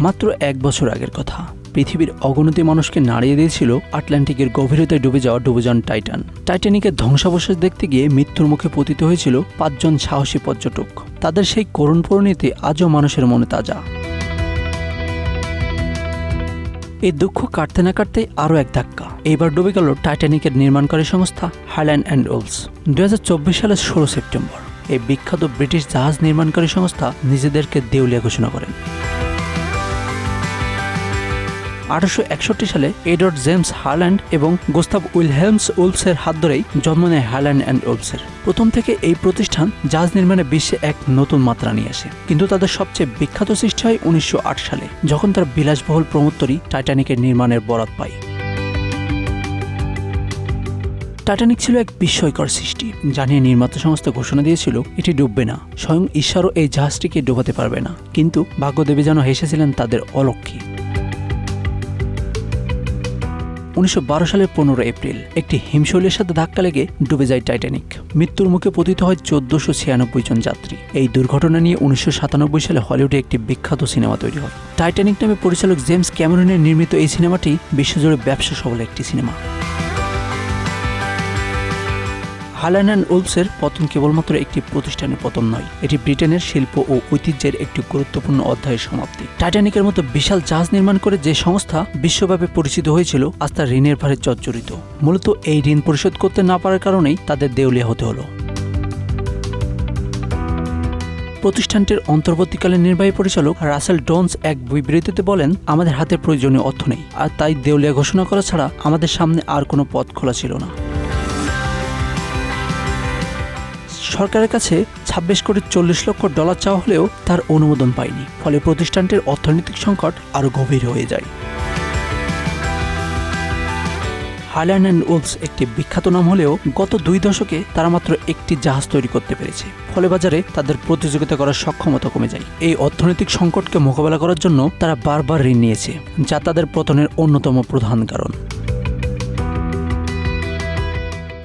মাত্র 1 বছর আগের কথা। পৃথিবীর অগণিত মানুষকে নাড়িয়ে দিয়েছিল আটলান্টিকের গভীরতায় ডুবে যাওয়া ডুবোজান টাইটান। টাইটানিকের ধ্বংসাবশেষ দেখতে গিয়ে মৃত্যুর মুখে পতিত হয়েছিল 5 জন সাহসী পর্যটক। তাদের সেই করুণ পরিণতি আজও মানুষের মনে তাজা। এই দুঃখ কাটতে না কাটতেই আরও এক ধাক্কা। এইবার ডুবে গেল টাইটানিকের নির্মাণকারী সংস্থা হারল্যান্ড অ্যান্ড উলস। 2024 সালের 16 সেপ্টেম্বর এই বিখ্যাত ব্রিটিশ জাহাজ নির্মাণকারী সংস্থা নিজেদেরকে দেউলিয়া ঘোষণা করেন। 1861 সালে এডওয়ার্ড জেমস হারল্যান্ড এবং গুস্তাভ উইলহেলমস উলসের হাত ধরেই জন্ম নেয় হারল্যান্ড অ্যান্ড উলসের। প্রথম থেকে এই প্রতিষ্ঠান জাহাজ নির্মাণে বিশ্বে এক নতুন মাত্রা নিয়ে আসে। কিন্তু তাদের সবচেয়ে বিখ্যাত সৃষ্টি হয় 1908 সালে, যখন তার বিলাসবহুল প্রমোত্তরী টাইটানিকের নির্মাণের বরাত পায়। টাইটানিক ছিল এক বিস্ময়কর সৃষ্টি, যা নিয়ে নির্মাতা সংস্থা ঘোষণা দিয়েছিল এটি ডুববে না, স্বয়ং ঈশ্বরও এই জাহাজটিকে ডোবাতে পারবে না। কিন্তু ভাগ্যদেবী যেন হেসেছিলেন তাদের অলক্ষ্যে। 1912 সালের 15 এপ্রিল একটি হিমশৈলের সাথে ধাক্কা লেগে ডুবে যায় টাইটানিক। মৃত্যুর মুখে পতিত হয় 1496 জন যাত্রী। এই দুর্ঘটনা নিয়ে 1997 সালে হলিউডে একটি বিখ্যাত সিনেমা তৈরি হয়। টাইটানিক নামে পরিচালক জেমস ক্যামেরনের নির্মিত এই সিনেমাটি বিশ্বজুড়ে ব্যবসা সফল একটি সিনেমা। হারল্যান্ড অ্যান্ড উলসের পতন কেবলমাত্র একটি প্রতিষ্ঠানের পতন নয়, এটি ব্রিটেনের শিল্প ও ঐতিহ্যের একটি গুরুত্বপূর্ণ অধ্যায়ের সমাপ্তি। টাইটানিকের মতো বিশাল জাহাজ নির্মাণ করে যে সংস্থা বিশ্বব্যাপী পরিচিত হয়েছিল, আজ তার ঋণের ভারে জর্জরিত। মূলত এই ঋণ পরিশোধ করতে না পারার কারণেই তাদের দেউলিয়া হতে হলো। প্রতিষ্ঠানটির অন্তর্বর্তীকালীন নির্বাহী পরিচালক রাসেল ডোনস এক বিবৃতিতে বলেন, আমাদের হাতে প্রয়োজনীয় অর্থ নেই, আর তাই দেউলিয়া ঘোষণা করা ছাড়া আমাদের সামনে আর কোনো পথ খোলা ছিল না। সরকারের কাছে 26 কোটি 40 লক্ষ ডলার চাওয়া হলেও তার অনুমোদন পায়নি। ফলে প্রতিষ্ঠানটির অর্থনৈতিক সংকট আরও গভীর হয়ে যায়। হারল্যান্ড অ্যান্ড উলস একটি বিখ্যাত নাম হলেও গত 2 দশকে তারা মাত্র একটি জাহাজ তৈরি করতে পেরেছে। ফলে বাজারে তাদের প্রতিযোগিতা করার সক্ষমতা কমে যায়। এই অর্থনৈতিক সংকটকে মোকাবেলা করার জন্য তারা বারবার ঋণ নিয়েছে, যা তাদের পতনের অন্যতম প্রধান কারণ।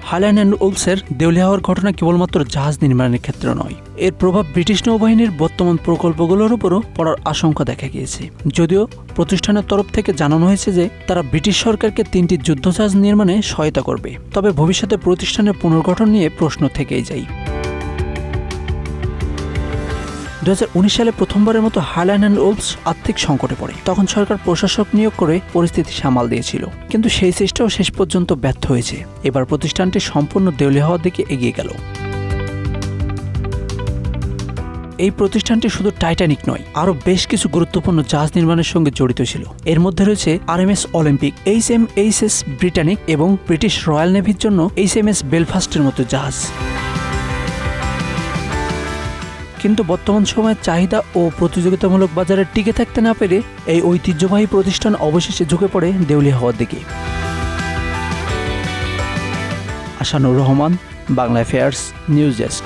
হারল্যান্ড অ্যান্ড উলসের দেউলিয়া হওয়ার ঘটনা কেবলমাত্র জাহাজ নির্মাণের ক্ষেত্রে নয়, এর প্রভাব ব্রিটিশ নৌবাহিনীর বর্তমান প্রকল্পগুলোর উপরও পড়ার আশঙ্কা দেখা গিয়েছে। যদিও প্রতিষ্ঠানের তরফ থেকে জানানো হয়েছে যে তারা ব্রিটিশ সরকারকে 3টি যুদ্ধজাহাজ নির্মাণে সহায়তা করবে, তবে ভবিষ্যতে প্রতিষ্ঠানের পুনর্গঠন নিয়ে প্রশ্ন থেকেই যায়। 2019 সালে প্রথমবারের মতো হারল্যান্ড অ্যান্ড উলস আর্থিক সংকটে পড়ে। তখন সরকার প্রশাসক নিয়োগ করে পরিস্থিতি সামাল দিয়েছিল, কিন্তু সেই চেষ্টাও শেষ পর্যন্ত ব্যর্থ হয়েছে। এবার প্রতিষ্ঠানটি সম্পূর্ণ দেউলিয়া হওয়ার দিকে এগিয়ে গেল। এই প্রতিষ্ঠানটি শুধু টাইটানিক নয়, আরও বেশ কিছু গুরুত্বপূর্ণ জাহাজ নির্মাণের সঙ্গে জড়িত ছিল। এর মধ্যে রয়েছে RMS অলিম্পিক, HMHS ব্রিটানিক এবং ব্রিটিশ রয়্যাল নেভির জন্য HMS বেলফাস্টের মতো জাহাজ। কিন্তু বর্তমান সময়ের চাহিদা ও প্রতিযোগিতামূলক বাজারে টিকে থাকতে না পেরে এই ঐতিহ্যবাহী প্রতিষ্ঠান অবশেষে ঝুঁকে পড়ে দেউলিয়া হওয়ার দিকে। Ashanur Rahman, Bangla affairs, news desk.